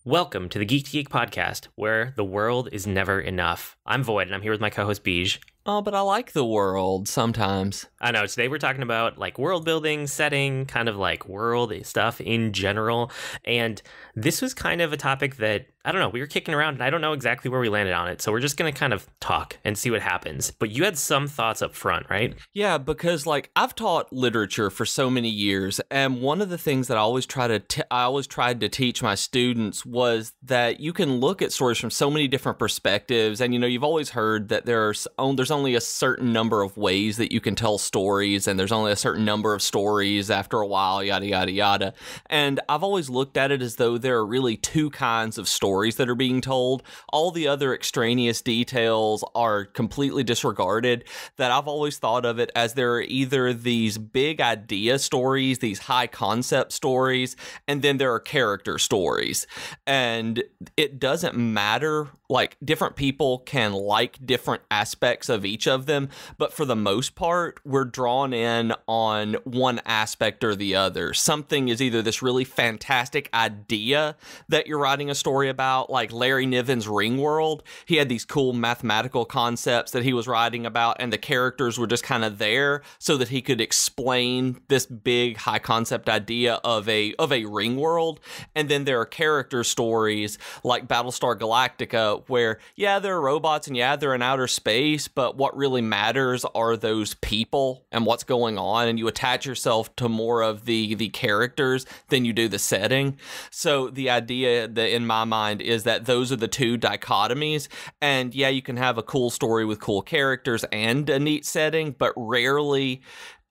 Welcome to the Geek podcast, where the world is never enough. I'm Void, and I'm here with my co-host Beej. Oh, but I like the world sometimes. I know, today we're talking about like world building, setting, kind of like world stuff in general. And this was kind of a topic that, I don't know, we were kicking around and I don't know exactly where we landed on it. So we're just going to kind of talk and see what happens. But you had some thoughts up front, right? Yeah, because like I've taught literature for so many years. And one of the things that I always tried to teach my students was that you can look at stories from so many different perspectives. And, you know, you've always heard that there's only a certain number of ways that you can tell stories, and there's only a certain number of stories after a while, yada, yada, yada. And I've always looked at it as though there are really two kinds of stories that are being told. All the other extraneous details are completely disregarded. That I've always thought of it as there are either these big idea stories, these high concept stories, and then there are character stories. And it doesn't matter, like different people can like different aspects of each of them, but for the most part, we're drawn in on one aspect or the other. Something is either this really fantastic idea that you're writing a story about, like Larry Niven's Ringworld. He had these cool mathematical concepts that he was writing about, and the characters were just kind of there so that he could explain this big high concept idea of a ring world. And then there are character stories like Battlestar Galactica, where yeah, there are robots and yeah, they're in outer space, but what really matters are those people and what's going on, and you attach yourself to more of the characters than you do the setting. So the idea that in my mind is that those are the two dichotomies, and yeah, you can have a cool story with cool characters and a neat setting, but rarely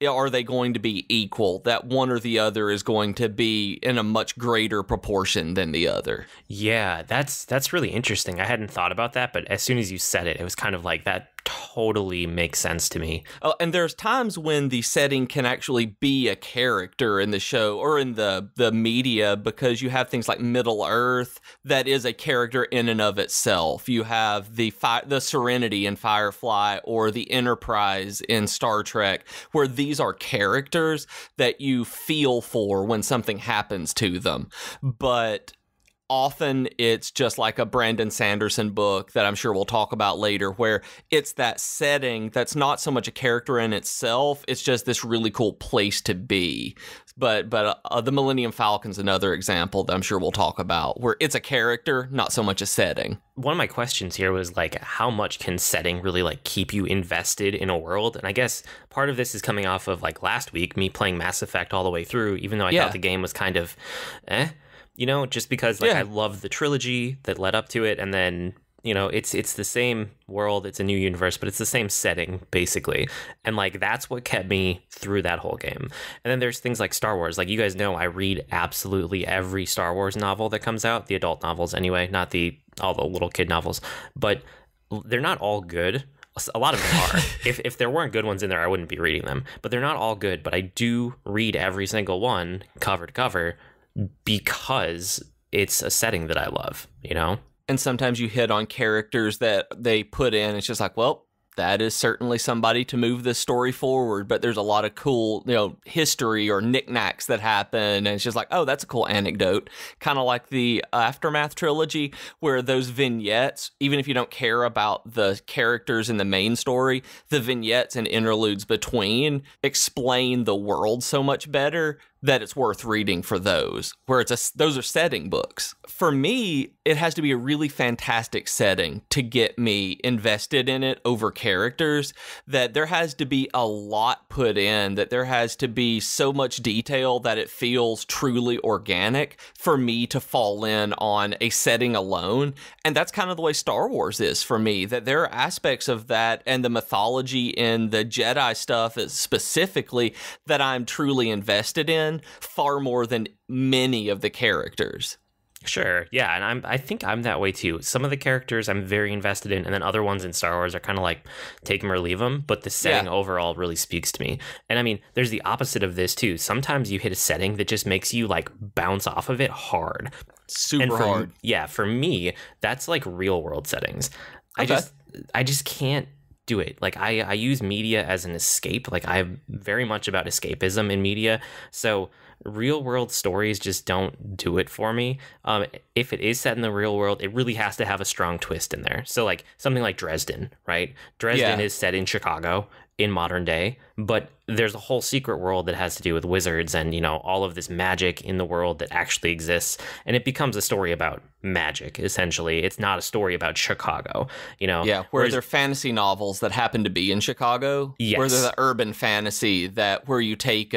are they going to be equal, that one or the other is going to be in a much greater proportion than the other. Yeah, that's really interesting. I hadn't thought about that, but as soon as you said it, it was kind of like that totally makes sense to me. And there's times when the setting can actually be a character in the show or in the media, because you have things like Middle Earth that is a character in and of itself. You have the Serenity in Firefly or the Enterprise in Star Trek, where these are characters that you feel for when something happens to them. But often it's just like a Brandon Sanderson book that I'm sure we'll talk about later, where it's that setting that's not so much a character in itself, it's just this really cool place to be. But the Millennium Falcon's another example that I'm sure we'll talk about, where it's a character, not so much a setting. One of my questions here was like, how much can setting really like keep you invested in a world? And I guess part of this is coming off of like last week, me playing Mass Effect all the way through, even though I thought the game was kind of you know, just because like I love the trilogy that led up to it, and then, you know, it's the same world, it's a new universe, but it's the same setting basically, and like that's what kept me through that whole game. And then there's things like Star Wars. Like you guys know, I read absolutely every Star Wars novel that comes out, the adult novels anyway, not all the little kid novels, but they're not all good. A lot of them are. If there weren't good ones in there, I wouldn't be reading them, but they're not all good. But I do read every single one cover to cover, because it's a setting that I love, you know? And sometimes you hit on characters that they put in. It's just like, well, that is certainly somebody to move this story forward, but there's a lot of cool, you know, history or knickknacks that happen, and it's just like, oh, that's a cool anecdote. Kind of like the Aftermath trilogy, where those vignettes, even if you don't care about the characters in the main story, the vignettes and interludes between explain the world so much better that it's worth reading for those, where those are setting books. For me, it has to be a really fantastic setting to get me invested in it over characters, that there has to be a lot put in, that there has to be so much detail that it feels truly organic for me to fall in on a setting alone. And that's kind of the way Star Wars is for me, that there are aspects of that and the mythology and the Jedi stuff specifically that I'm truly invested in far more than many of the characters. Sure, yeah, and I think I'm that way too. Some of the characters I'm very invested in, and then other ones in Star Wars are kind of like take them or leave them, but the setting overall really speaks to me. And I mean, there's the opposite of this too. Sometimes you hit a setting that just makes you like bounce off of it hard. Super hard. Yeah, for me, that's like real world settings. Okay. I just can't do it. Like I use media as an escape. Like I'm very much about escapism in media. So real world stories just don't do it for me. If it is set in the real world, it really has to have a strong twist in there. So like something like Dresden, right? Dresden is set in Chicago in modern day, but there's a whole secret world that has to do with wizards and, you know, all of this magic in the world that actually exists. And it becomes a story about magic, essentially. It's not a story about Chicago, you know? Yeah, where they're fantasy novels that happen to be in Chicago. Yes. Where they're the urban fantasy where you take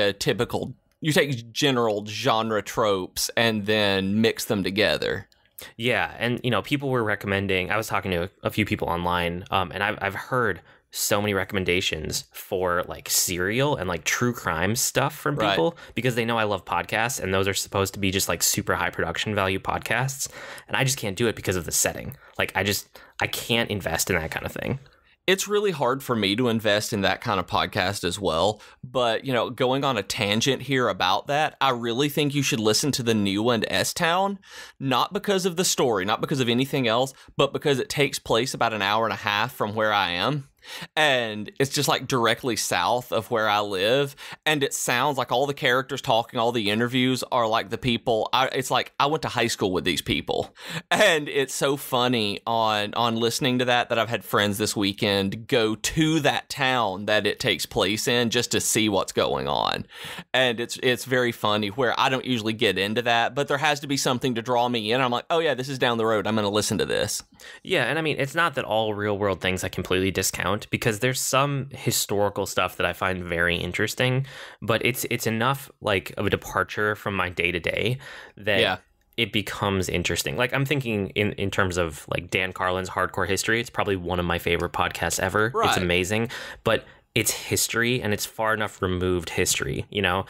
general genre tropes and then mix them together. Yeah, and, you know, people were recommending, I was talking to a few people online, and I've heard so many recommendations for like serial and like true crime stuff from people because they know I love podcasts, and those are supposed to be just like super high production value podcasts, and I just can't do it because of the setting. Like I can't invest in that kind of thing. It's really hard for me to invest in that kind of podcast as well. But, you know, going on a tangent here about that, I really think you should listen to the new one, S-Town, not because of the story, not because of anything else, but because it takes place about an hour and a half from where I am. And it's just like directly south of where I live. And it sounds like all the characters talking, all the interviews are like the people. It's like I went to high school with these people. And it's so funny on listening to that I've had friends this weekend go to that town that it takes place in just to see what's going on. And it's very funny where I don't usually get into that, but there has to be something to draw me in. I'm like, oh yeah, this is down the road. I'm going to listen to this. Yeah, and I mean, it's not that all real world things I completely discount, because there's some historical stuff that I find very interesting, but it's enough like of a departure from my day to day that it becomes interesting. Like I'm thinking in terms of like Dan Carlin's Hardcore History, it's probably one of my favorite podcasts ever. Right. It's amazing, but it's history and it's far enough removed history, you know.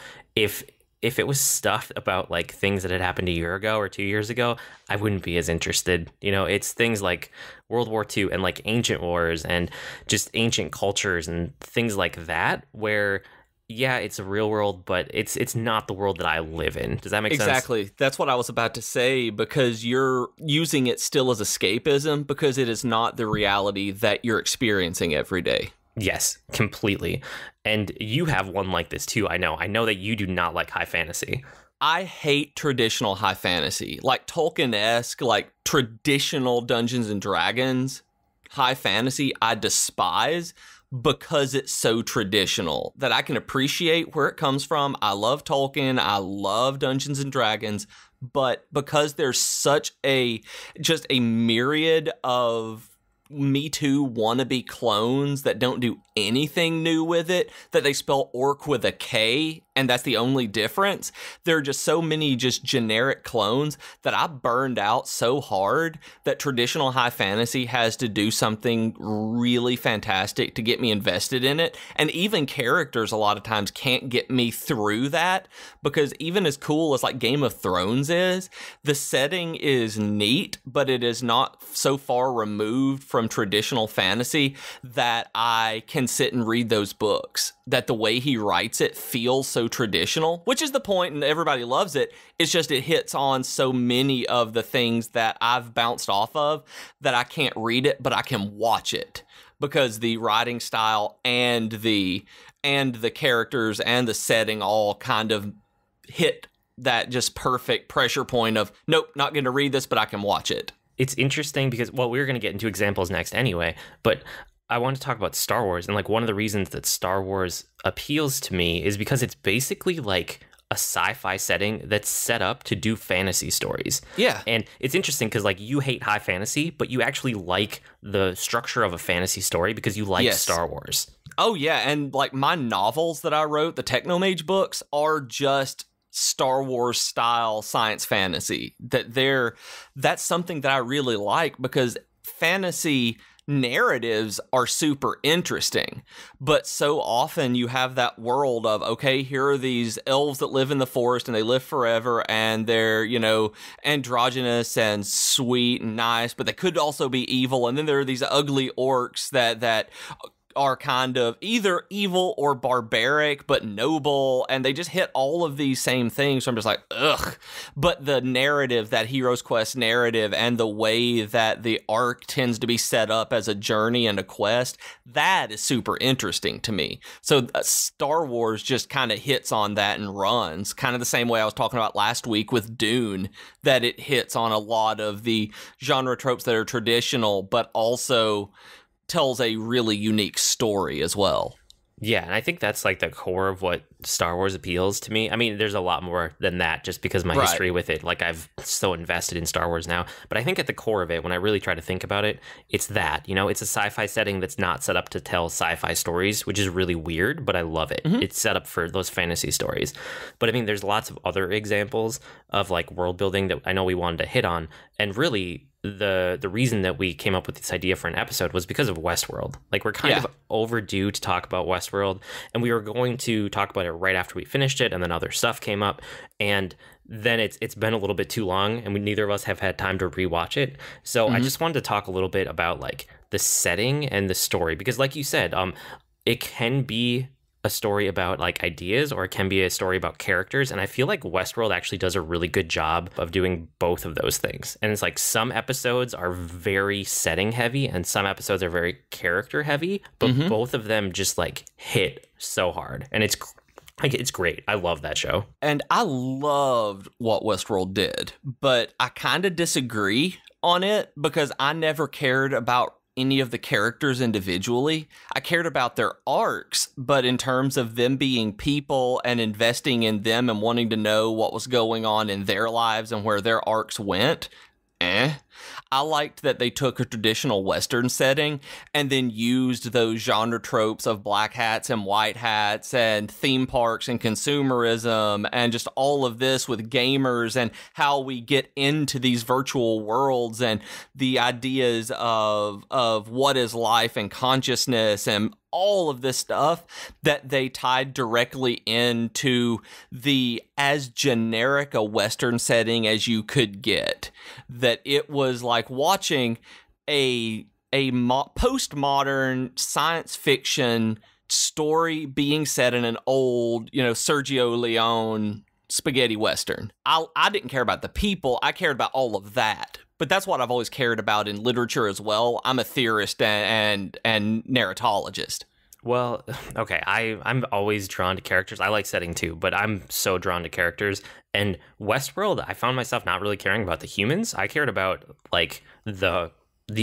If it was stuff about like things that had happened a year ago or 2 years ago, I wouldn't be as interested. You know, it's things like World War II and like ancient wars and just ancient cultures and things like that, where, yeah, it's a real world, but it's not the world that I live in. Does that make sense? Exactly. That's what I was about to say, because you're using it still as escapism because it is not the reality that you're experiencing every day. Yes, completely. And you have one like this too, I know. I know that you do not like high fantasy. I hate traditional high fantasy. Like Tolkien-esque, like traditional Dungeons and Dragons high fantasy, I despise because it's so traditional that I can appreciate where it comes from. I love Tolkien. I love Dungeons and Dragons. But because there's such just a myriad of Me Too wannabe clones that don't do anything new with it, that they spell orc with a K, and that's the only difference. There are just so many just generic clones that I burned out so hard that traditional high fantasy has to do something really fantastic to get me invested in it. And even characters a lot of times can't get me through that, because even as cool as like Game of Thrones is, the setting is neat, but it is not so far removed from traditional fantasy that I can sit and read those books, that the way he writes it feels so traditional, which is the point, and everybody loves it. It's just it hits on so many of the things that I've bounced off of that I can't read it, but I can watch it, because the writing style and the characters and the setting all kind of hit that just perfect pressure point of, nope, not going to read this, but I can watch it. It's interesting because, well, we're going to get into examples next anyway, but I want to talk about Star Wars. And like one of the reasons that Star Wars appeals to me is because it's basically like a sci-fi setting that's set up to do fantasy stories. Yeah. And it's interesting because like you hate high fantasy, but you actually like the structure of a fantasy story because you like Star Wars. Oh, yeah. And like my novels that I wrote, the Technomage books, are just Star Wars style science fantasy. That's something that I really like, because fantasy narratives are super interesting, but so often you have that world of, okay, here are these elves that live in the forest and they live forever, and they're, you know, androgynous and sweet and nice, but they could also be evil. And then there are these ugly orcs that are kind of either evil or barbaric, but noble, and they just hit all of these same things. So I'm just like, ugh. But the narrative, that Hero's Quest narrative, and the way that the arc tends to be set up as a journey and a quest, that is super interesting to me. So Star Wars just kind of hits on that and runs, kind of the same way I was talking about last week with Dune, that it hits on a lot of the genre tropes that are traditional, but also tells a really unique story as well. Yeah, and I think that's like the core of what Star Wars appeals to me. I mean, there's a lot more than that just because of my history with it. Like, I've so invested in Star Wars now. But I think at the core of it, when I really try to think about it, it's that, you know, it's a sci-fi setting that's not set up to tell sci-fi stories, which is really weird, but I love it. Mm-hmm. It's set up for those fantasy stories. But I mean, there's lots of other examples of like world building that I know we wanted to hit on. And really, the reason that we came up with this idea for an episode was because of Westworld. Like, we're kind of overdue to talk about Westworld, and we were going to talk about it right after we finished it, and then other stuff came up, and then it's been a little bit too long, and neither of us have had time to rewatch it. So I just wanted to talk a little bit about like the setting and the story, because like you said, it can be a story about like ideas, or it can be a story about characters, and I feel like Westworld actually does a really good job of doing both of those things. And it's like some episodes are very setting heavy and some episodes are very character heavy, but both of them just like hit so hard, and it's great. I love that show. And I loved what Westworld did, but I kind of disagree on it because I never cared about any of the characters individually. I cared about their arcs, but in terms of them being people and investing in them and wanting to know what was going on in their lives and where their arcs went, I liked that they took a traditional Western setting and then used those genre tropes of black hats and white hats and theme parks and consumerism and just all of this with gamers and how we get into these virtual worlds and the ideas of what is life and consciousness and all of this stuff, that they tied directly into the as generic a Western setting as you could get. That it was like watching a postmodern science fiction story being set in an old, Sergio Leone spaghetti Western. I didn't care about the people. I cared about all of that. But that's what I've always cared about in literature as well. I'm a theorist and narratologist. Well, okay, I'm always drawn to characters. I like setting too, but I'm so drawn to characters. And Westworld, I found myself not really caring about the humans. I cared about like the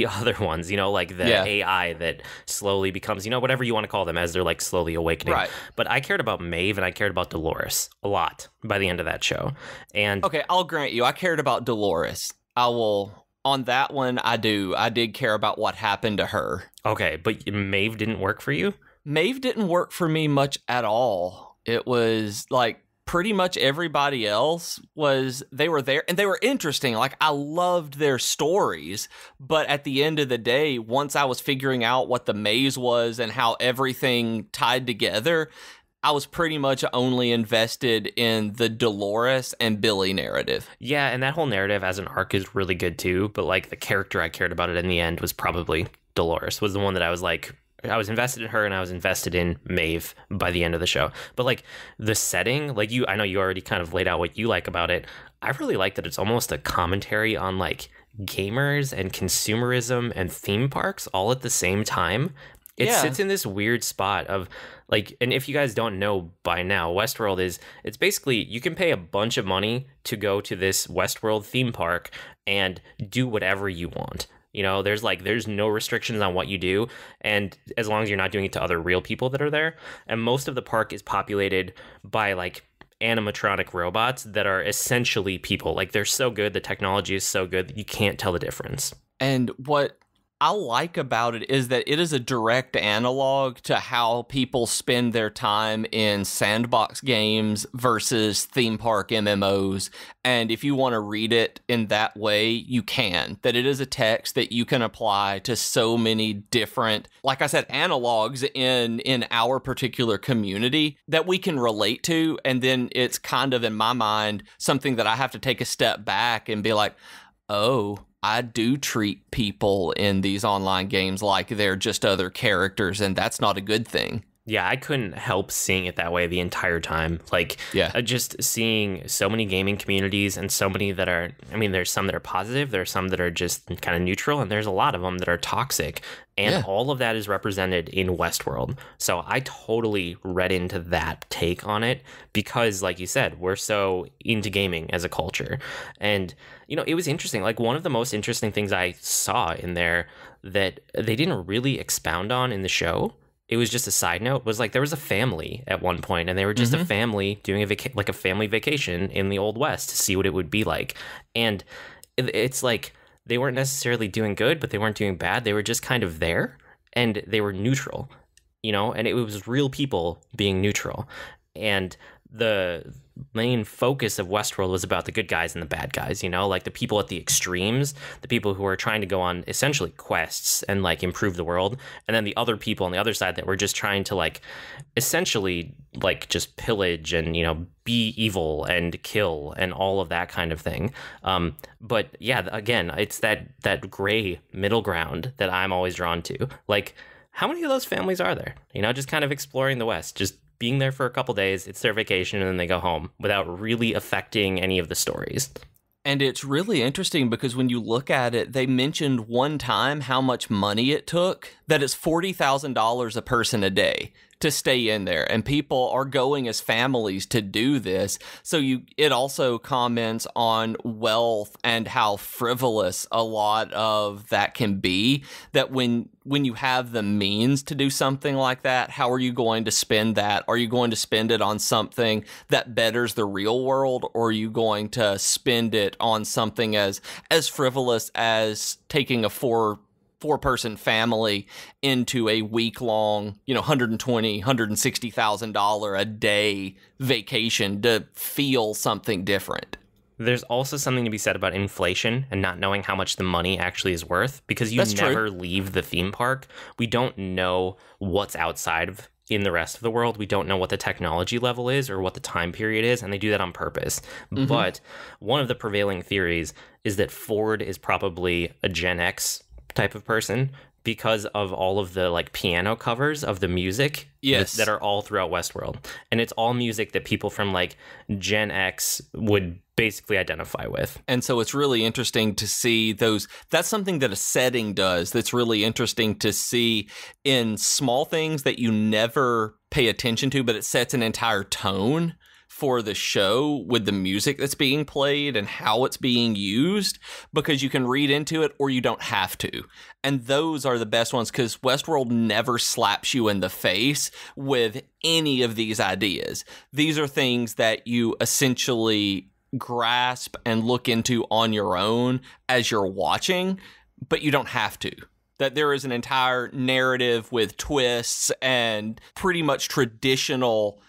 other ones, like the AI that slowly becomes, whatever you want to call them as they're like slowly awakening. Right. But I cared about Maeve and I cared about Dolores a lot by the end of that show. And okay, I'll grant you, I cared about Dolores. On that one, I do. I did care about what happened to her. Okay, but Maeve didn't work for you? Maeve didn't work for me much at all. It was like pretty much everybody else they were there and they were interesting. Like, I loved their stories, but at the end of the day, once I was figuring out what the maze was and how everything tied together, I was pretty much only invested in the Dolores and Billy narrative. Yeah, and that whole narrative as an arc is really good too, but like the character I cared about it in the end was probably Dolores, was the one that I was like, I was invested in her and I was invested in Maeve by the end of the show. But like the setting, like I know you already kind of laid out what you like about it. I really like that it's almost a commentary on like gamers and consumerism and theme parks all at the same time. It sits in this weird spot of like, and if you guys don't know by now, Westworld it's basically you can pay a bunch of money to go to this Westworld theme park and do whatever you want. There's no restrictions on what you do, and as long as you're not doing it to other real people that are there. And most of the park is populated by like animatronic robots that are essentially people. Like, they're so good, the technology is so good that you can't tell the difference. And what I like about it is that it is a direct analog to how people spend their time in sandbox games versus theme park MMOs. And if you want to read it in that way, you can. That it is a text that you can apply to so many different, like I said, analogs in our particular community that we can relate to. And then it's kind of, in my mind, something that I have to take a step back and be like, oh, I do treat people in these online games like they're just other characters, and that's not a good thing. Yeah, I couldn't help seeing it that way the entire time. Like, just seeing so many gaming communities and so many that are, I mean, there's some that are positive, there's some that are just kind of neutral, and there's a lot of them that are toxic. And all of that is represented in Westworld. So I totally read into that take on it because, like you said, we're so into gaming as a culture. And, you know, it was interesting. Like, one of the most interesting things I saw in there that they didn't really expound on in the show, it was just a side note, was like there was a family at one point, and they were just a family doing a family vacation in the Old West to see what it would be like. And it's like they weren't necessarily doing good, but they weren't doing bad. They were just kind of there, and they were neutral, you know, and it was real people being neutral. And the main focus of Westworld was about the good guys and the bad guys, you know, like the people at the extremes, the people who are trying to go on essentially quests and like improve the world, and then the other people on the other side that were just trying to like essentially like just pillage and, you know, be evil and kill and all of that kind of thing. But yeah, again, it's that gray middle ground that I'm always drawn to. Like, how many of those families are there? You know, just kind of exploring the West, just being there for a couple days, it's their vacation, and then they go home without really affecting any of the stories. And it's really interesting because when you look at it, they mentioned one time how much money it took, that it's $40,000 a person a day to stay in there, and people are going as families to do this. So it also comments on wealth and how frivolous a lot of that can be, that when you have the means to do something like that, how are you going to spend that? Are you going to spend it on something that betters the real world, or are you going to spend it on something as frivolous as taking a four-person family into a week-long, you know, $160,000 a day vacation to feel something different? There's also something to be said about inflation and not knowing how much the money actually is worth, because That's never true. Leave the theme park. We don't know what's outside of in the rest of the world. We don't know what the technology level is or what the time period is, and they do that on purpose. But one of the prevailing theories is that Ford is probably a Gen X type of person because of all of the like piano covers of the music that are all throughout Westworld. And it's all music that people from like Gen X would basically identify with. And so it's really interesting to see those. That's something that a setting does that's really interesting to see in small things that you never pay attention to, but it sets an entire tone for the show with the music that's being played and how it's being used, because you can read into it or you don't have to. And those are the best ones, because Westworld never slaps you in the face with any of these ideas. These are things that you essentially grasp and look into on your own as you're watching, but you don't have to. That there is an entire narrative with twists and pretty much traditional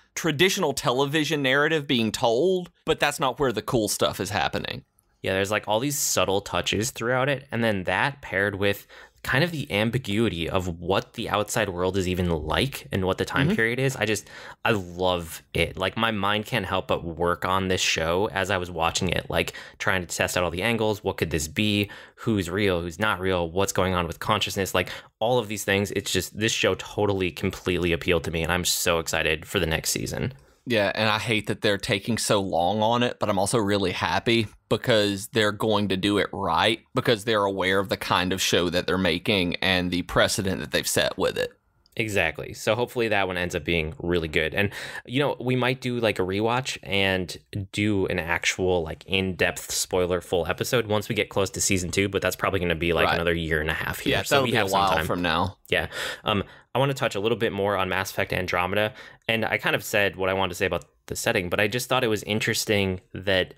television narrative being told, but that's not where the cool stuff is happening. Yeah, there's like all these subtle touches throughout it, and then that paired with kind of the ambiguity of what the outside world is even like and what the time period is. I love it. Like, my mind can't help but work on this show as I was watching it, like trying to test out all the angles. What could this be? Who's real? Who's not real? What's going on with consciousness? Like, all of these things. It's just, this show totally, completely appealed to me, and I'm so excited for the next season. Yeah, and I hate that they're taking so long on it, but I'm also really happy because they're going to do it right, because they're aware of the kind of show that they're making and the precedent that they've set with it. Exactly. So hopefully that one ends up being really good. And, you know, we might do like a rewatch and do an actual like in-depth spoiler full episode once we get close to season 2, but that's probably going to be like another year and a half here. Yeah, so we have a while from now. Yeah. I want to touch a little bit more on Mass Effect Andromeda. And I kind of said what I wanted to say about the setting, but I just thought it was interesting that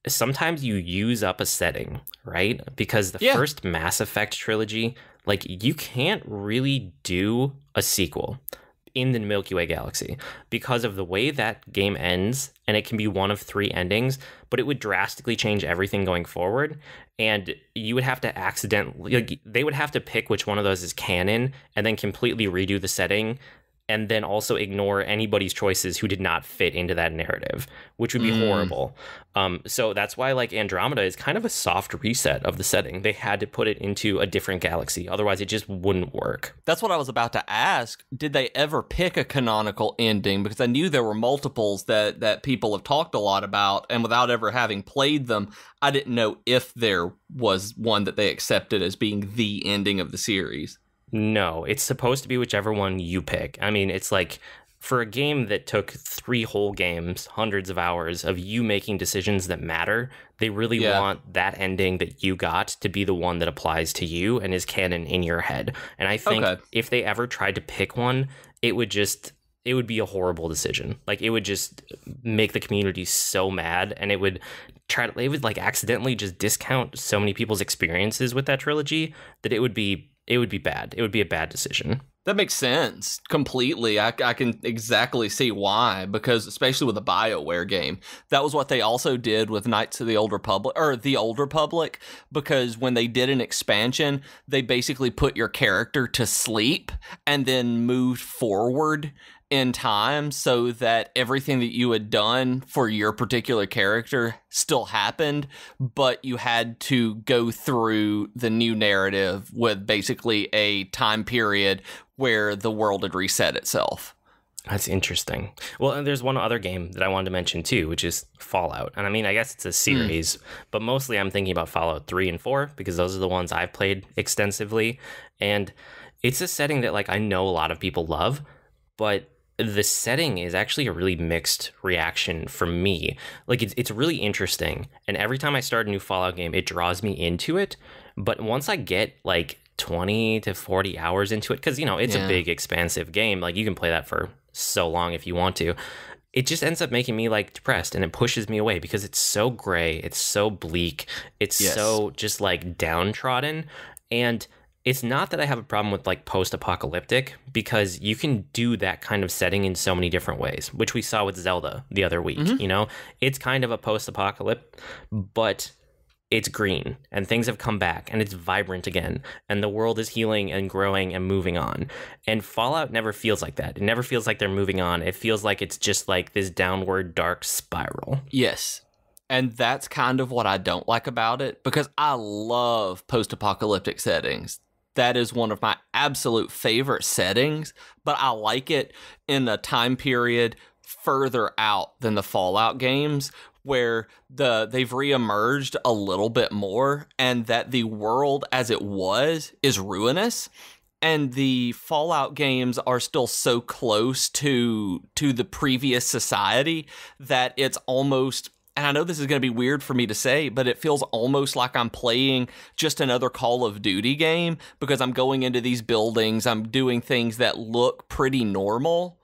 sometimes you use up a setting, right? Because the first Mass Effect trilogy, like, you can't really do a sequel in the Milky Way galaxy because of the way that game ends, and it can be one of 3 endings, but it would drastically change everything going forward, and you would have to accidentally, like, they would have to pick which one of those is canon and then completely redo the setting and then also ignore anybody's choices who did not fit into that narrative, which would be horrible. So that's why like Andromeda is kind of a soft reset of the setting. They had to put it into a different galaxy. Otherwise, it just wouldn't work. That's what I was about to ask. Did they ever pick a canonical ending? Because I knew there were multiples that people have talked a lot about, and without ever having played them, I didn't know if there was one that they accepted as being the ending of the series. No, it's supposed to be whichever one you pick. I mean, it's like, for a game that took 3 whole games, hundreds of hours of you making decisions that matter, they really want that ending that you got to be the one that applies to you and is canon in your head. And I think if they ever tried to pick one, it would be a horrible decision. Like, it would just make the community so mad, and it would like accidentally just discount so many people's experiences with that trilogy that it would be bad. It would be a bad decision. That makes sense completely. I can exactly see why, because especially with a BioWare game, that was what they also did with Knights of the Old Republic, or the Old Republic, because when they did an expansion, they basically put your character to sleep and then moved forward in time so that everything that you had done for your particular character still happened, but you had to go through the new narrative with basically a time period where the world had reset itself. That's interesting. Well, and there's one other game that I wanted to mention too, which is Fallout. And I mean, I guess it's a series, but mostly I'm thinking about Fallout 3 and 4 because those are the ones I've played extensively. And it's a setting that like I know a lot of people love, but the setting is actually a really mixed reaction for me. Like, it's really interesting. And every time I start a new Fallout game, it draws me into it. But once I get like 20 to 40 hours into it, because, you know, it's a big, expansive game. Like, you can play that for so long if you want to. It just ends up making me like depressed, and it pushes me away because it's so gray. It's so bleak. It's so just like downtrodden. And it's not that I have a problem with like post-apocalyptic, because you can do that kind of setting in so many different ways, which we saw with Zelda the other week. You know, it's kind of a post-apocalypse, but it's green and things have come back and it's vibrant again and the world is healing and growing and moving on. And Fallout never feels like that. It never feels like they're moving on. It feels like it's just like this downward dark spiral. Yes. And that's kind of what I don't like about it, because I love post-apocalyptic settings. That is one of my absolute favorite settings, but I like it in a time period further out than the Fallout games, where they've reemerged a little bit more, and that the world as it was is ruinous. And the Fallout games are still so close to the previous society that it's almost, and I know this is going to be weird for me to say, but it feels almost like I'm playing just another Call of Duty game, because I'm going into these buildings, I'm doing things that look pretty normal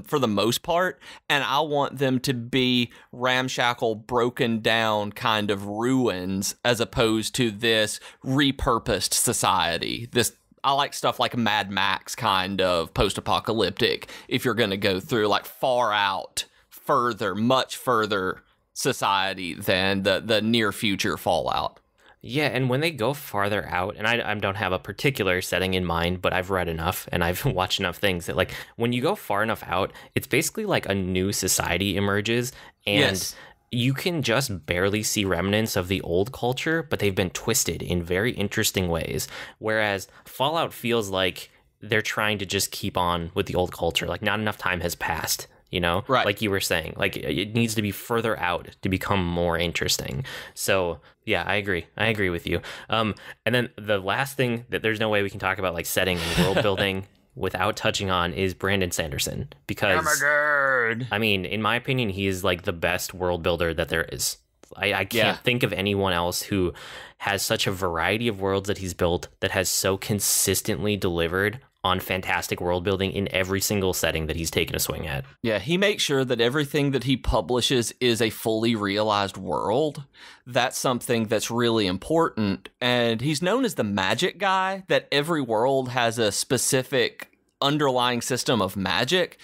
for the most part, and I want them to be ramshackle, broken down kind of ruins, as opposed to this repurposed society. I like stuff like Mad Max kind of post-apocalyptic, if you're going to go through like far out, further, much further society than the near future Fallout. Yeah, and when they go farther out, and I don't have a particular setting in mind, but I've read enough and I've watched enough things that, like, when you go far enough out, it's basically like a new society emerges, and you can just barely see remnants of the old culture, but they've been twisted in very interesting ways. Whereas Fallout feels like they're trying to just keep on with the old culture, like not enough time has passed. You know, right? Like you were saying, like it needs to be further out to become more interesting. So yeah, I agree with you. And then the last thing that there's no way we can talk about like setting and world building without touching on is Brandon Sanderson, because I mean, in my opinion, he is like the best world builder that there is. I can't think of anyone else who has such a variety of worlds that he's built that has so consistently delivered on fantastic world building in every single setting that he's taken a swing at. Yeah, he makes sure that everything that he publishes is a fully realized world. That's something that's really important. And he's known as the magic guy, that every world has a specific underlying system of magic.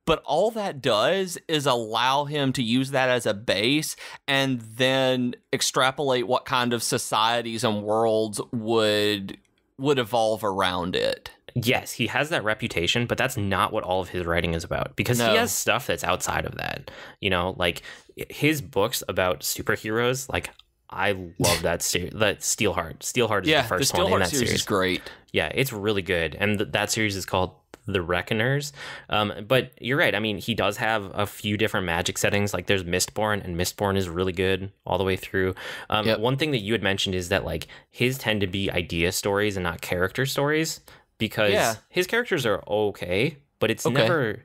But all that does is allow him to use that as a base and then extrapolate what kind of societies and worlds would evolve around it. Yes, he has that reputation, but that's not what all of his writing is about, because he has stuff that's outside of that. You know, like his books about superheroes, like I love that series. That Steelheart. Steelheart is the first one in that series. Is great. Yeah, it's really good, and that series is called The Reckoners. But you're right. I mean, he does have a few different magic settings. Like there's Mistborn, and Mistborn is really good all the way through. One thing that you had mentioned is that like his tend to be idea stories and not character stories, because his characters are okay, but it's never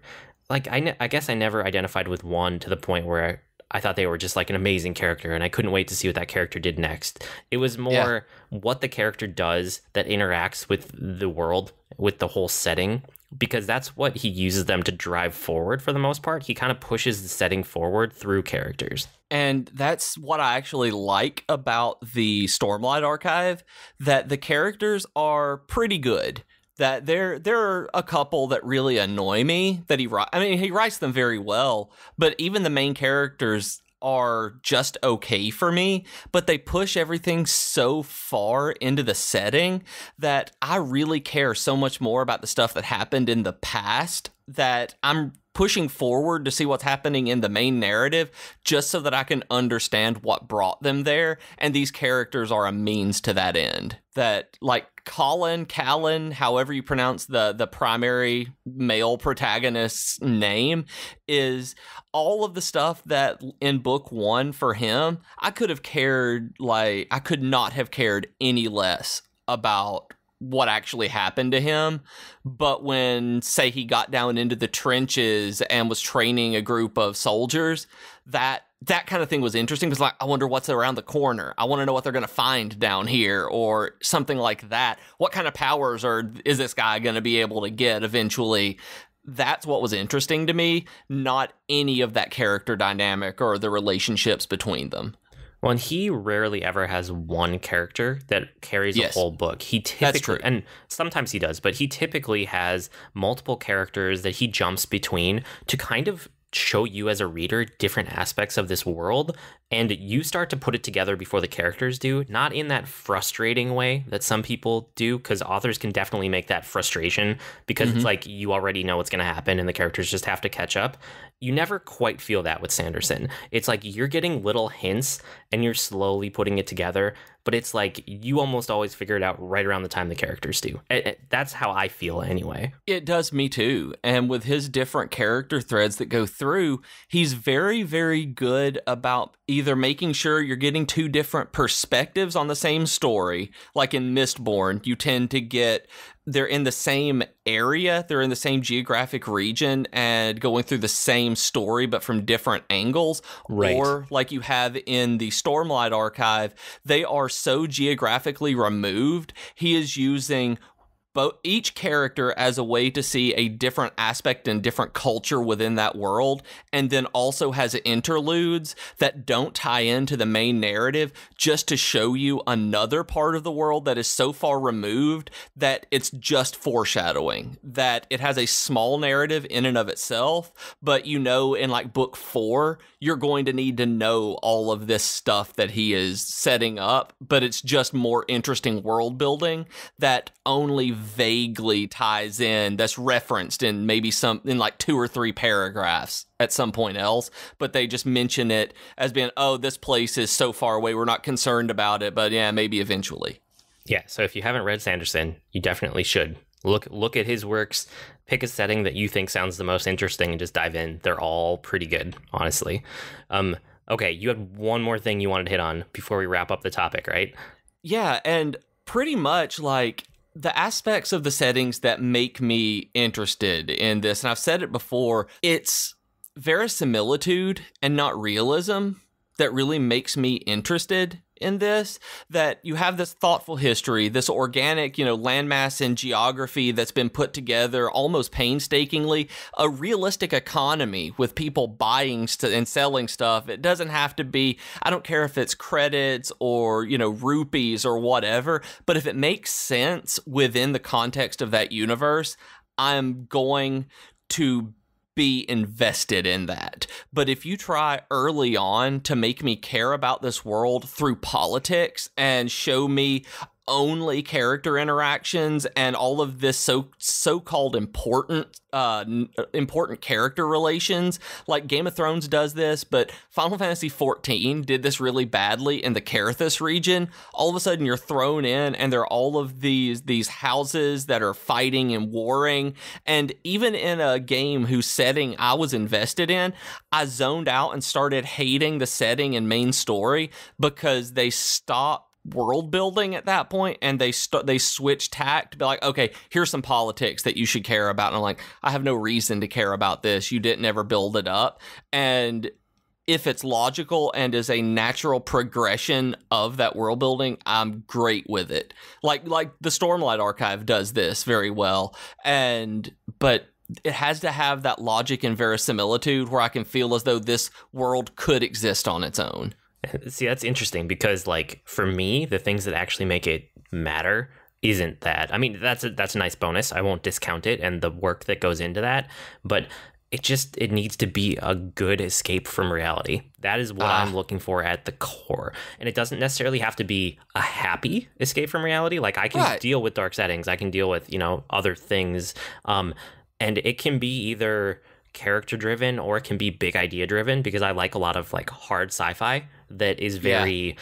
like I guess I never identified with one to the point where I thought they were just like an amazing character and I couldn't wait to see what that character did next. It was more what the character does that interacts with the world, with the whole setting, because that's what he uses them to drive forward for the most part. He kind of pushes the setting forward through characters. And that's what I actually like about the Stormlight Archive, that the characters are pretty good. That there are a couple that really annoy me that he writes them very well, but even the main characters are just okay for me, but they push everything so far into the setting that I really care so much more about the stuff that happened in the past that I'm pushing forward to see what's happening in the main narrative just so that I can understand what brought them there. And these characters are a means to that end. That, like, Callan, however you pronounce the primary male protagonist's name, is all of the stuff that in book one for him, I could not have cared any less about what actually happened to him. But when, say, he got down into the trenches and was training a group of soldiers, that kind of thing was interesting, because like, I wonder what's around the corner. I want to know what they're going to find down here, or something like that. What kind of powers is this guy going to be able to get eventually? That's what was interesting to me, not any of that character dynamic or the relationships between them. Well, and he rarely ever has one character that carries a whole book. He typically, that's true. And sometimes he does, but he typically has multiple characters that he jumps between to kind of show you as a reader different aspects of this world, and you start to put it together before the characters do, not in that frustrating way that some people do, because authors can definitely make that frustration because it's like you already know what's going to happen and the characters just have to catch up. You never quite feel that with Sanderson. It's like you're getting little hints and you're slowly putting it together, but it's like you almost always figure it out right around the time the characters do. That's how I feel anyway. It does me too. And with his different character threads that go through, he's very, very good about either making sure you're getting two different perspectives on the same story. Like in Mistborn, you tend to get, they're in the same area, they're in the same geographic region and going through the same story, but from different angles. Right. Or like you have in the Stormlight Archive, they are so geographically removed, he is using each character as a way to see a different aspect and different culture within that world, and then also has interludes that don't tie into the main narrative just to show you another part of the world that is so far removed that it's just foreshadowing, that it has a small narrative in and of itself, but you know in like book 4 you're going to need to know all of this stuff that he is setting up, but it's just more interesting world building that only vaguely ties in, that's referenced in maybe in like 2 or 3 paragraphs at some point else, but they just mention it as being, oh, this place is so far away, we're not concerned about it, but yeah, maybe eventually. Yeah, so if you haven't read Sanderson, you definitely should. Look at his works, pick a setting that you think sounds the most interesting and just dive in. They're all pretty good, honestly. Okay, you had one more thing you wanted to hit on before we wrap up the topic, right? Yeah, and pretty much like the aspects of the settings that make me interested in this, and I've said it before, it's verisimilitude and not realism that really makes me interested in this, that you have this thoughtful history, this organic, landmass and geography that's been put together almost painstakingly, a realistic economy with people buying and selling stuff. It doesn't have to be, I don't care if it's credits or, rupees or whatever, but if it makes sense within the context of that universe, I'm going to be invested in that. But if you try early on to make me care about this world through politics and show me, only character interactions and all of this so-called important character relations. Like Game of Thrones does this, but Final Fantasy XIV did this really badly in the Carathis region. All of a sudden you're thrown in and there are all of these houses that are fighting and warring. And even in a game whose setting I was invested in, I zoned out and started hating the setting and main story because they stopped world building at that point, and they switched tack to be like, okay, here's some politics that you should care about. And I'm like, I have no reason to care about this. You didn't ever build it up. And if it's logical and is a natural progression of that world building, I'm great with it. Like the Stormlight Archive does this very well. But it has to have that logic and verisimilitude where I can feel as though this world could exist on its own. See, that's interesting because, like, for me, the things that actually make it matter isn't that. I mean, that's a nice bonus. I won't discount it and the work that goes into that, but it needs to be a good escape from reality. That is what I'm looking for at the core. And it doesn't necessarily have to be a happy escape from reality. Like, I can deal with dark settings. I can deal with, other things. And it can be either character driven or it can be big idea driven, because I like a lot of like hard sci-fi that is very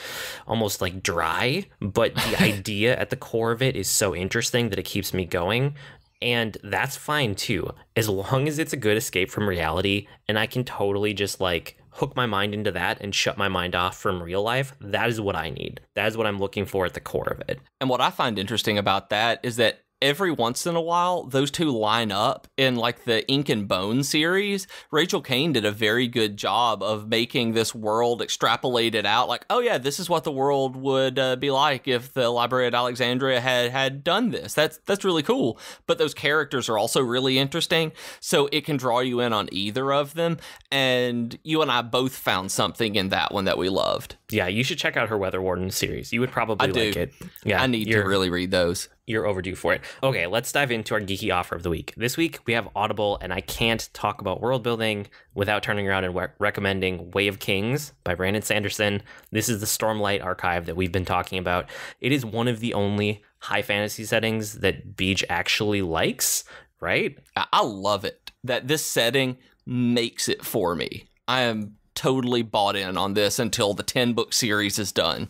almost like dry, but the idea at the core of it is so interesting that it keeps me going. And that's fine too, as long as it's a good escape from reality and I can totally just like hook my mind into that and shut my mind off from real life. That is what I need. That is what I'm looking for at the core of it. And what I find interesting about that is that every once in a while, those two line up in like the Ink and Bone series. Rachel Kane did a very good job of making this world extrapolated out. Like, oh yeah, this is what the world would be like if the Library of Alexandria had done this. That's really cool. But those characters are also really interesting, so it can draw you in on either of them. And you and I both found something in that one that we loved. Yeah, you should check out her Weather Warden series. You would probably like it. Yeah, I need to really read those. You're overdue for it. Okay, let's dive into our geeky offer of the week. This week, we have Audible, and I can't talk about world building without turning around and recommending Way of Kings by Brandon Sanderson. This is the Stormlight Archive that we've been talking about. It is one of the only high fantasy settings that Beej actually likes, right? I love it. That this setting makes it for me. I am totally bought in on this until the 10-book series is done.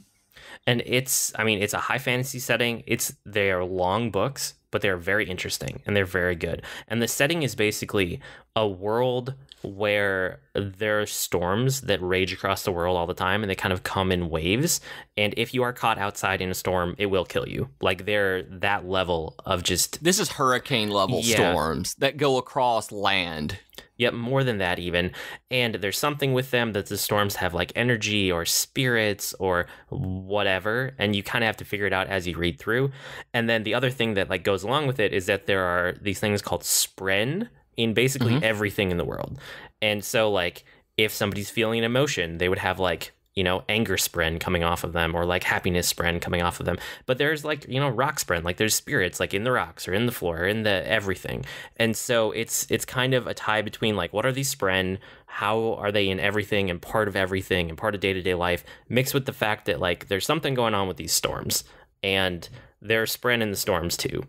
And it's a high fantasy setting. They are long books, but they're very interesting and they're very good. And the setting is basically a world where there are storms that rage across the world all the time, and they kind of come in waves. And if you are caught outside in a storm, it will kill you. Like, they're that level of just... This is hurricane level storms that go across land. Yep, more than that even. And there's something with them that the storms have like energy or spirits or whatever, and you kind of have to figure it out as you read through. And then the other thing that like goes along with it is that there are these things called spren in basically everything in the world. And so like if somebody's feeling an emotion, they would have like, anger spren coming off of them, or like happiness spren coming off of them. But there's like, rock spren, like there's spirits like in the rocks or in the floor, or in the everything. And so it's kind of a tie between like, what are these spren? How are they in everything and part of everything and part of day-to-day life, mixed with the fact that like there's something going on with these storms, and there's spren in the storms too.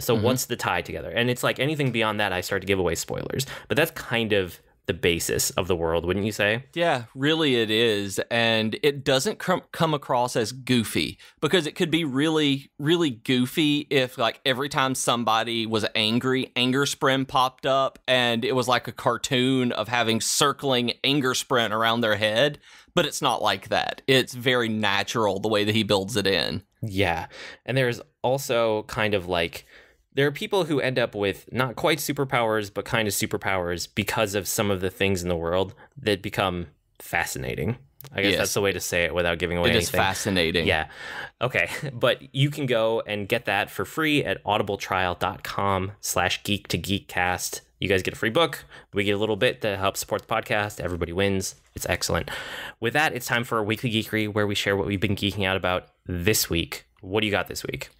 So what's the tie together? And it's like anything beyond that, I start to give away spoilers, but that's kind of the basis of the world, wouldn't you say? Yeah, really it is. And it doesn't come across as goofy, because it could be really, really goofy if like every time somebody was angry, anger spren popped up and it was like a cartoon of having circling anger spren around their head. But it's not like that. It's very natural the way that he builds it in. Yeah. And there's also kind of like, there are people who end up with not quite superpowers, but kind of superpowers because of some of the things in the world that become fascinating. I guess that's the way to say it without giving away anything. It is fascinating. Yeah. Okay. But you can go and get that for free at audibletrial.com/geek2geekcast. You guys get a free book. We get a little bit to help support the podcast. Everybody wins. It's excellent. With that, it's time for our weekly geekery, where we share what we've been geeking out about this week. What do you got this week?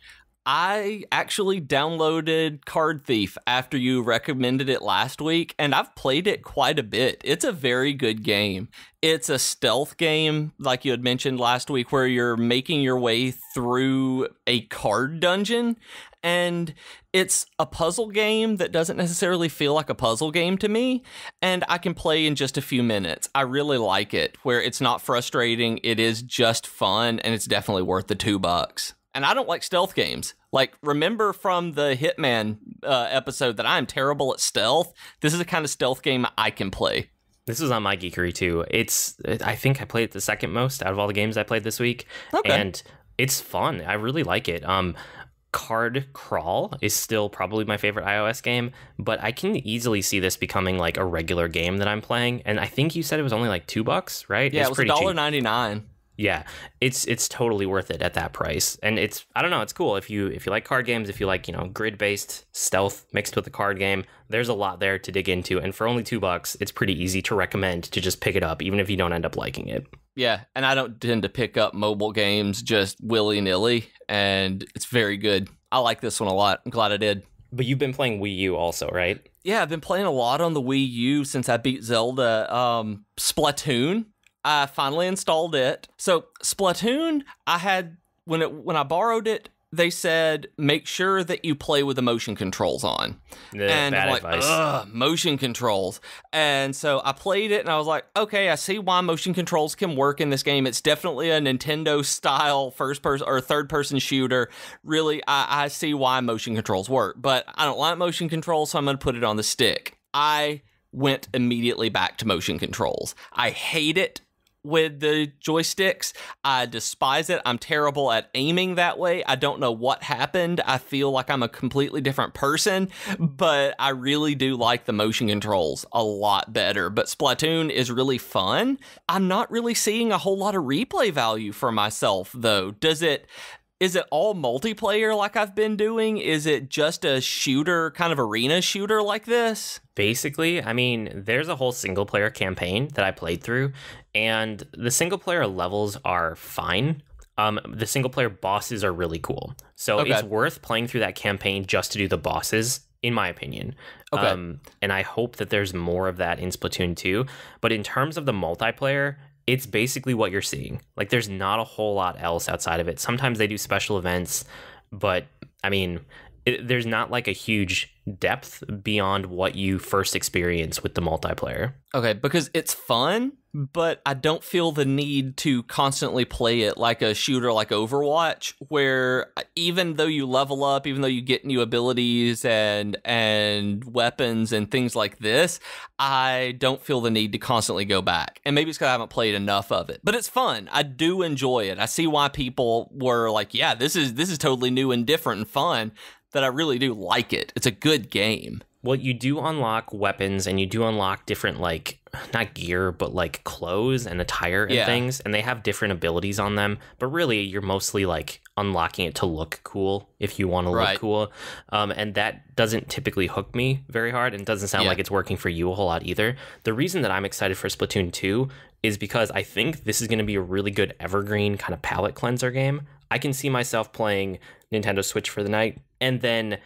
I actually downloaded Card Thief after you recommended it last week, and I've played it quite a bit. It's a very good game. It's a stealth game, like you had mentioned last week, where you're making your way through a card dungeon, and it's a puzzle game that doesn't necessarily feel like a puzzle game to me, and I can play in just a few minutes. I really like it, where it's not frustrating, it is just fun, and it's definitely worth the $2. And I don't like stealth games. Like, remember from the Hitman episode that I am terrible at stealth? This is the kind of stealth game I can play. This was on my Geekery too. I think I played it the second most out of all the games I played this week. Okay. And it's fun. I really like it. Card Crawl is still probably my favorite iOS game, but I can easily see this becoming like a regular game that I'm playing. And I think you said it was only like $2, right? Yeah, it was $1.99. Yeah, it's totally worth it at that price. And I don't know, it's cool. If you like card games, if you like, grid-based stealth mixed with a card game, there's a lot there to dig into. And for only $2, it's pretty easy to recommend to just pick it up, even if you don't end up liking it. Yeah, and I don't tend to pick up mobile games just willy-nilly, and it's very good. I like this one a lot. I'm glad I did. But you've been playing Wii U also, right? Yeah, I've been playing a lot on the Wii U since I beat Zelda. Splatoon. I finally installed it. So Splatoon, I had when I borrowed it, they said make sure that you play with the motion controls on. And bad I'm like, advice. Motion controls. And so I played it and I was like, okay, I see why motion controls can work in this game. It's definitely a Nintendo style first person or third person shooter. Really, I see why motion controls work, but I don't like motion controls, so I'm going to put it on the stick. I went immediately back to motion controls. I hate it with the joysticks. I despise it. I'm terrible at aiming that way. I don't know what happened. I feel like I'm a completely different person, but I really do like the motion controls a lot better. But Splatoon is really fun. I'm not really seeing a whole lot of replay value for myself, though. Is it all multiplayer like I've been doing? Is it just a shooter, kind of arena shooter like this? Basically, I mean, there's a whole single player campaign that I played through, and the single player levels are fine. The single player bosses are really cool. So It's worth playing through that campaign just to do the bosses, in my opinion. Okay. And I hope that there's more of that in Splatoon 2. But in terms of the multiplayer, it's basically what you're seeing. Like, there's not a whole lot else outside of it. Sometimes they do special events, but I mean, there's not like a huge depth beyond what you first experience with the multiplayer. Okay, because it's fun, but I don't feel the need to constantly play it like a shooter like Overwatch, where even though you level up, even though you get new abilities and weapons and things like this, I don't feel the need to constantly go back. And maybe it's because I haven't played enough of it. But it's fun. I do enjoy it. I see why people were like, yeah, this is totally new and different and fun, that I really do like it. It's a good game. Well, you do unlock weapons and you do unlock different, like, not gear, but like clothes and attire and things. And they have different abilities on them. But really, you're mostly like unlocking it to look cool if you want to look cool. And that doesn't typically hook me very hard. And doesn't sound like it's working for you a whole lot either. The reason that I'm excited for Splatoon 2 is because I think this is going to be a really good evergreen kind of palate cleanser game. I can see myself playing Nintendo Switch for the night and then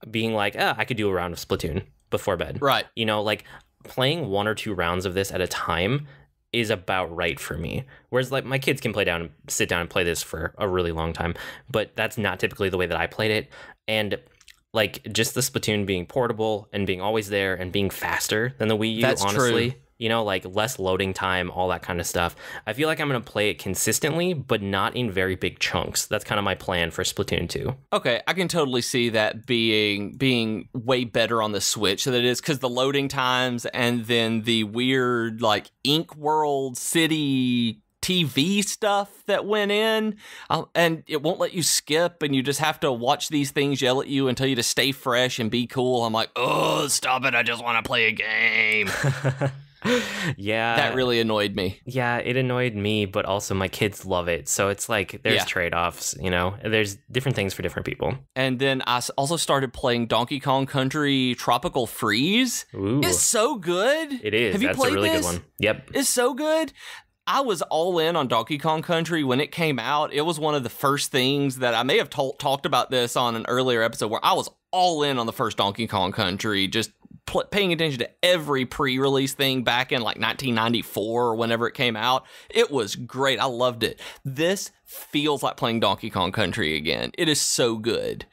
being like, I could do a round of Splatoon before bed. Right. Like playing 1 or 2 rounds of this at a time is about right for me. Whereas like my kids can sit down and play this for a really long time, but that's not typically the way that I played it. And like just the Splatoon being portable and being always there and being faster than the Wii U, that's honestly. True. Like less loading time, all that kind of stuff. I feel like I'm going to play it consistently, but not in very big chunks. That's kind of my plan for Splatoon 2. Okay, I can totally see that being way better on the Switch than it is, because the loading times and then the weird, like, Ink World City TV stuff that went in, and it won't let you skip, and you just have to watch these things yell at you and tell you to stay fresh and be cool. I'm like, oh, stop it, I just want to play a game. Yeah, that really annoyed me. Yeah, it annoyed me, but also my kids love it, so it's like there's trade-offs. There's different things for different people. And then I also started playing Donkey Kong Country Tropical Freeze. Ooh. It's so good. It is. Have you That's played a really this? good one. Yep, it's so good. I was all in on Donkey Kong Country when it came out. It was one of the first things that I may have talked about this on an earlier episode where I was all in on the first Donkey Kong Country, just paying attention to every pre-release thing back in like 1994 or whenever it came out. It was great. I loved it. This feels like playing Donkey Kong Country again. It is so good.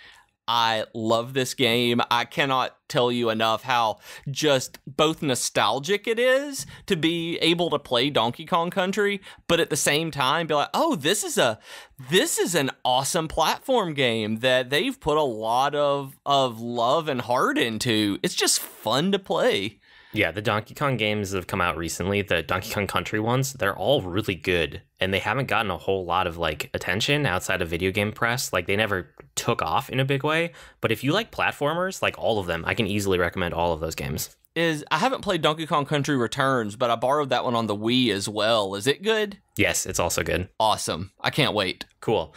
I love this game. I cannot tell you enough how just both nostalgic it is to be able to play Donkey Kong Country, but at the same time be like, oh, this is an awesome platform game that they've put a lot of love and heart into. It's just fun to play. Yeah, the Donkey Kong games that have come out recently, the Donkey Kong Country ones, they're all really good. And they haven't gotten a whole lot of like attention outside of video game press. Like they never took off in a big way. But if you like platformers, like all of them, I can easily recommend all of those games. I haven't played Donkey Kong Country Returns, but I borrowed that one on the Wii as well. Is it good? Yes, it's also good. Awesome. I can't wait. Cool.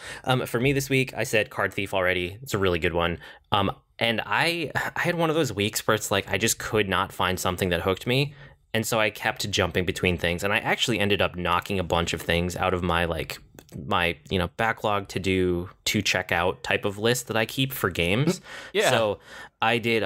For me this week, I said Card Thief already. It's a really good one. And I had one of those weeks where it's like I just could not find something that hooked me. And so I kept jumping between things. And I actually ended up knocking a bunch of things out of my backlog to check out type of list that I keep for games. Yeah. So I did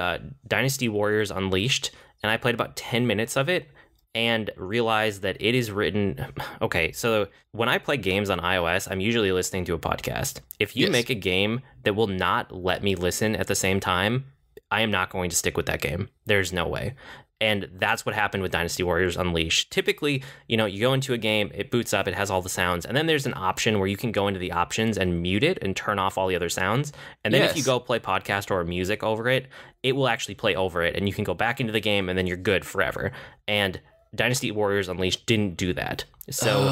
Dynasty Warriors Unleashed, and I played about 10 minutes of it and realized that it is written. Okay, so when I play games on iOS, I'm usually listening to a podcast. If you make a game that will not let me listen at the same time, I am not going to stick with that game. There's no way. And that's what happened with Dynasty Warriors Unleashed. Typically, you go into a game, it boots up, it has all the sounds, and then there's an option where you can go into the options and mute it and turn off all the other sounds. And then if you go play podcast or music over it, it will actually play over it, and you can go back into the game, and then you're good forever. And Dynasty Warriors Unleashed didn't do that. So,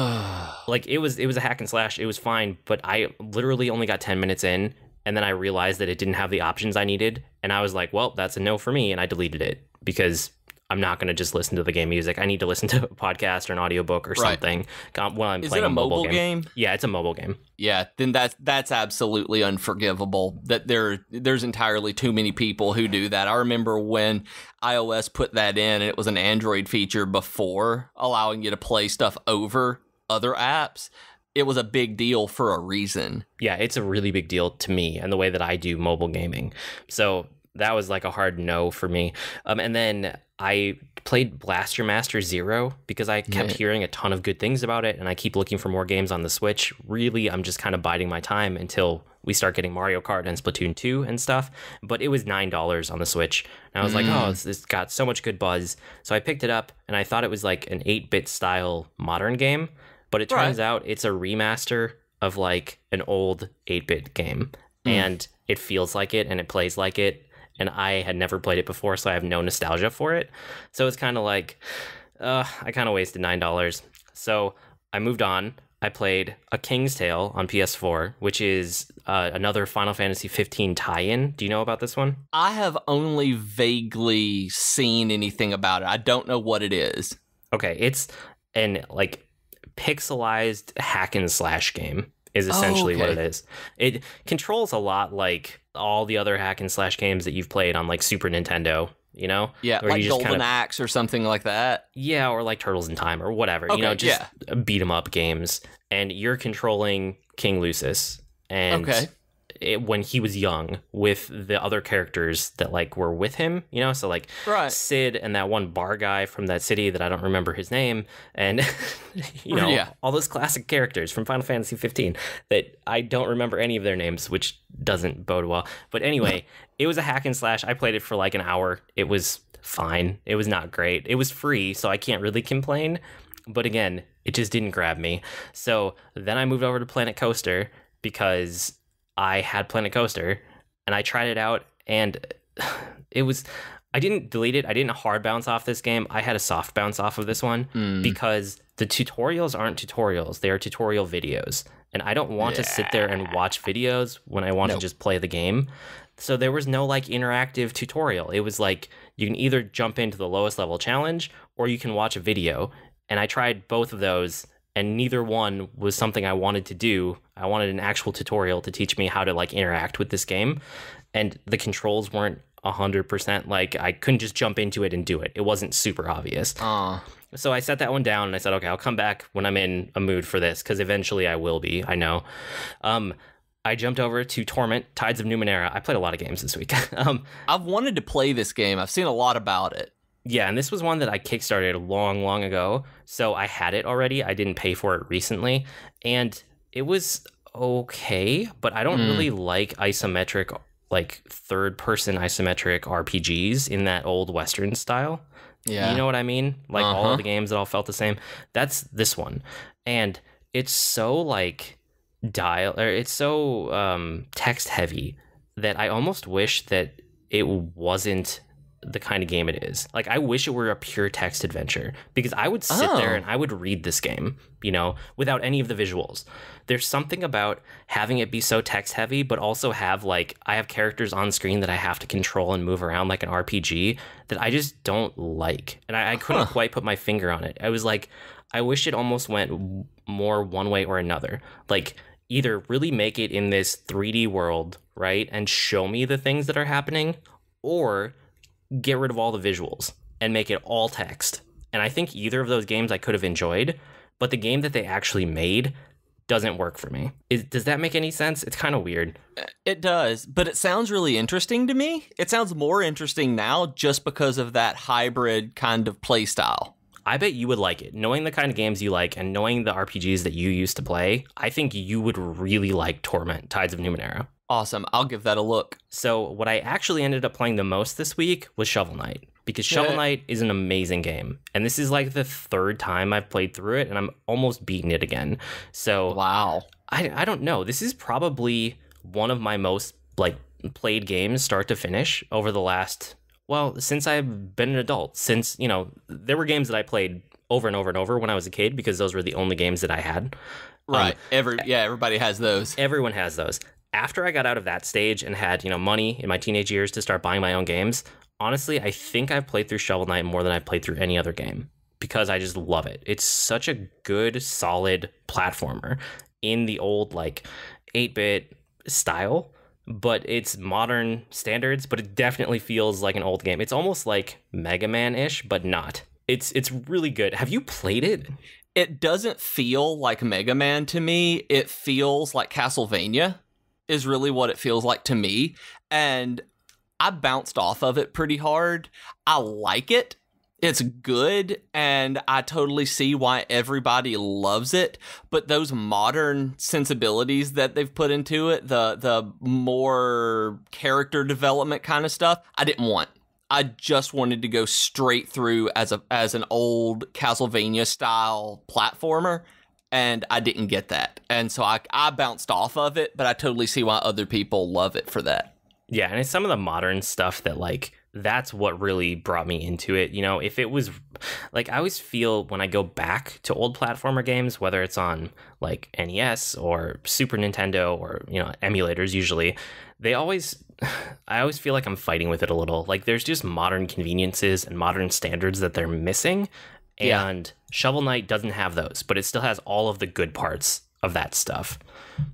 it was a hack and slash. It was fine, but I literally only got 10 minutes in, and then I realized that it didn't have the options I needed, and I was like, well, that's a no for me, and I deleted it because I'm not going to just listen to the game music. I need to listen to a podcast or an audiobook or something when I'm playing a mobile game. Yeah, it's a mobile game. Yeah, then that's absolutely unforgivable. That there's entirely too many people who do that. I remember when iOS put that in, and it was an Android feature before allowing you to play stuff over other apps. It was a big deal for a reason. Yeah, it's a really big deal to me and the way that I do mobile gaming. So that was like a hard no for me. And then I played Blaster Master Zero because I kept hearing a ton of good things about it, and I keep looking for more games on the Switch. Really, I'm just kind of biding my time until we start getting Mario Kart and Splatoon 2 and stuff. But it was $9 on the Switch. And I was like, oh, this got so much good buzz. So I picked it up, and I thought it was like an 8-bit style modern game. But it turns out it's a remaster of like an old 8-bit game. And it feels like it, and it plays like it. And I had never played it before, so I have no nostalgia for it. So it's kind of like, I kind of wasted $9. So I moved on. I played A King's Tale on PS4, which is another Final Fantasy 15 tie-in. Do you know about this one? I have only vaguely seen anything about it. I don't know what it is. Okay, it's an pixelized hack and slash game is essentially what it is. It controls a lot like all the other hack and slash games that you've played on like Super Nintendo, Yeah, like Golden Axe or something like that. Yeah, or like Turtles in Time or whatever, just beat 'em up games. And you're controlling King Lucis and when he was young with the other characters that like were with him, so like Sid and that one bar guy from that city that I don't remember his name, and all those classic characters from Final Fantasy 15 that I don't remember any of their names, which doesn't bode well. But anyway, it was a hack and slash. I played it for like an hour. It was fine. It was not great. It was free, so I can't really complain. But again, it just didn't grab me. So then I moved over to Planet Coaster because I had Planet Coaster and I tried it out, and I didn't delete it. I didn't hard bounce off this game. I had a soft bounce off of this one because the tutorials aren't tutorials. They are tutorial videos. And I don't want to sit there and watch videos when I want to just play the game. So there was no like interactive tutorial. It was like you can either jump into the lowest level challenge or you can watch a video. And I tried both of those, and neither one was something I wanted to do. I wanted an actual tutorial to teach me how to like interact with this game. And the controls weren't 100%. Like I couldn't just jump into it and do it. It wasn't super obvious. So I set that one down and I said, okay, I'll come back when I'm in a mood for this, because eventually I will be, I know. I jumped over to Torment, Tides of Numenera. I played a lot of games this week. I've wanted to play this game. I've seen a lot about it. Yeah, and this was one that I kickstarted long, long ago. So I had it already. I didn't pay for it recently. And it was okay, but I don't really like isometric, like third-person isometric RPGs in that old Western style. Yeah. You know what I mean? Like all of the games that all felt the same. That's this one. And it's so like it's so text heavy that I almost wish that it wasn't the kind of game it is. Like, I wish it were a pure text adventure, because I would sit there and I would read this game, you know, without any of the visuals. There's something about having it be so text heavy, but also have like, I have characters on screen that I have to control and move around like an RPG that I just don't like. And I couldn't quite put my finger on it. I was like, I wish it almost went more one way or another. Like, either really make it in this 3D world, right, and show me the things that are happening, or get rid of all the visuals and make it all text. And I think either of those games I could have enjoyed, but the game that they actually made doesn't work for me. Does that make any sense? It's kind of weird. It does, but it sounds really interesting to me. It sounds more interesting now just because of that hybrid kind of play style. I bet you would like it. Knowing the kind of games you like and knowing the RPGs that you used to play, I think you would really like Torment, Tides of Numenera. Awesome. I'll give that a look. So what I actually ended up playing the most this week was Shovel Knight, because Shovel Knight is an amazing game. And this is like the third time I've played through it, and I'm almost beating it again. So wow. I don't know. This is probably one of my most like played games start to finish over the last, well, since I've been an adult. Since, you know, there were games that I played over and over and over when I was a kid, because those were the only games that I had. Right. Everybody has those. Everyone has those. After I got out of that stage and had, you know, money in my teenage years to start buying my own games, honestly, I think I've played through Shovel Knight more than I've played through any other game, because I just love it. It's such a good, solid platformer in the old, like, 8-bit style, but it's modern standards, but it definitely feels like an old game. It's almost like Mega Man-ish, but not. It's really good. Have you played it? It doesn't feel like Mega Man to me. It feels like Castlevania. Is really what it feels like to me, and I bounced off of it pretty hard. I like it. It's good, and I totally see why everybody loves it, but those modern sensibilities that they've put into it, the more character development kind of stuff, I didn't want. I just wanted to go straight through as an old Castlevania style platformer, and I didn't get that. And so I bounced off of it, but I totally see why other people love it for that. Yeah, and it's some of the modern stuff that, like, that's what really brought me into it. You know, if it was, like, I always feel when I go back to old platformer games, whether it's on, like, NES or Super Nintendo or, you know, emulators usually, I always feel like I'm fighting with it a little. Like, there's just modern conveniences and modern standards that they're missing. And Shovel Knight doesn't have those, but it still has all of the good parts of that stuff.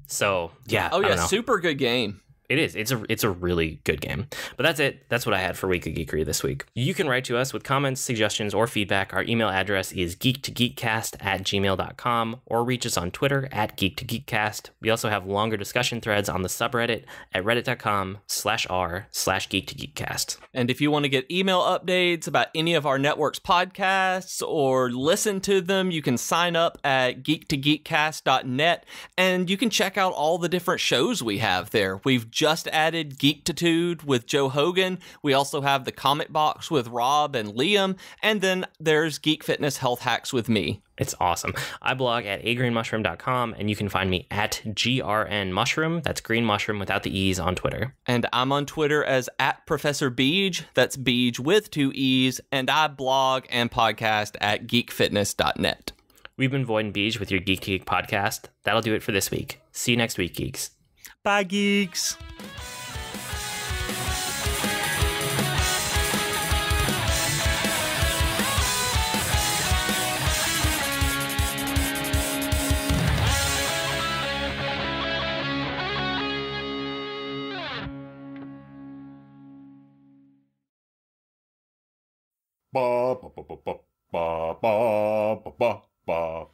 So, yeah. Oh, yeah, super good game. It is. It's a really good game. But that's it. That's what I had for Week of Geekery this week. You can write to us with comments, suggestions, or feedback. Our email address is geek2geekcast@gmail.com, or reach us on Twitter @geek2geekcast. We also have longer discussion threads on the subreddit at reddit.com/r/geek2geekcast. And if you want to get email updates about any of our network's podcasts or listen to them, you can sign up at geek2geekcast.net, and you can check out all the different shows we have there. We've just added Geektitude with Joe Hogan. We also have the Comic Box with Rob and Liam. And then there's Geek Fitness Health Hacks with me. It's awesome. I blog at agreenmushroom.com, and you can find me at grnmushroom. That's green mushroom without the E's on Twitter. And I'm on Twitter as @Professor Beej. That's Beej with 2 E's. And I blog and podcast at geekfitness.net. We've been Void and Beej with your Geek to Geek podcast. That'll do it for this week. See you next week, geeks. Bye, geeks. Ba ba ba ba ba Ba ba ba ba.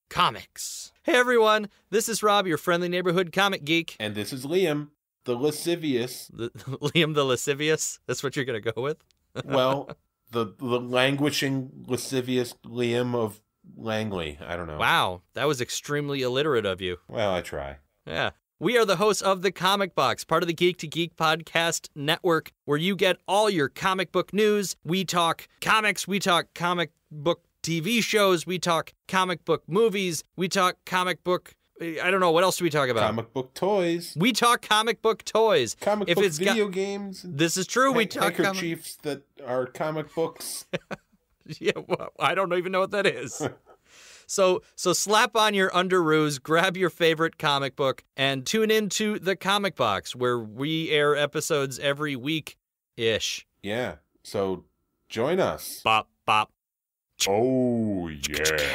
Comics. Hey everyone, this is Rob, your friendly neighborhood comic geek. And this is Liam, the lascivious. Liam the lascivious? That's what you're going to go with? Well, the languishing lascivious Liam of Langley. I don't know. Wow, that was extremely illiterate of you. Well, I try. Yeah. We are the hosts of The Comic Box, part of the Geek to Geek podcast network, where you get all your comic book news. We talk comics, we talk comic book TV shows, we talk comic book movies, we talk comic book... I don't know, what else do we talk about? Comic book toys. We talk comic book toys. Comic book video games. This is true. We talk handkerchiefs that are comic books. Yeah, well, I don't even know what that is. So slap on your underoos, grab your favorite comic book, and tune into The Comic Box, where we air episodes every week-ish. Yeah, so join us. Bop, bop. Oh, yeah.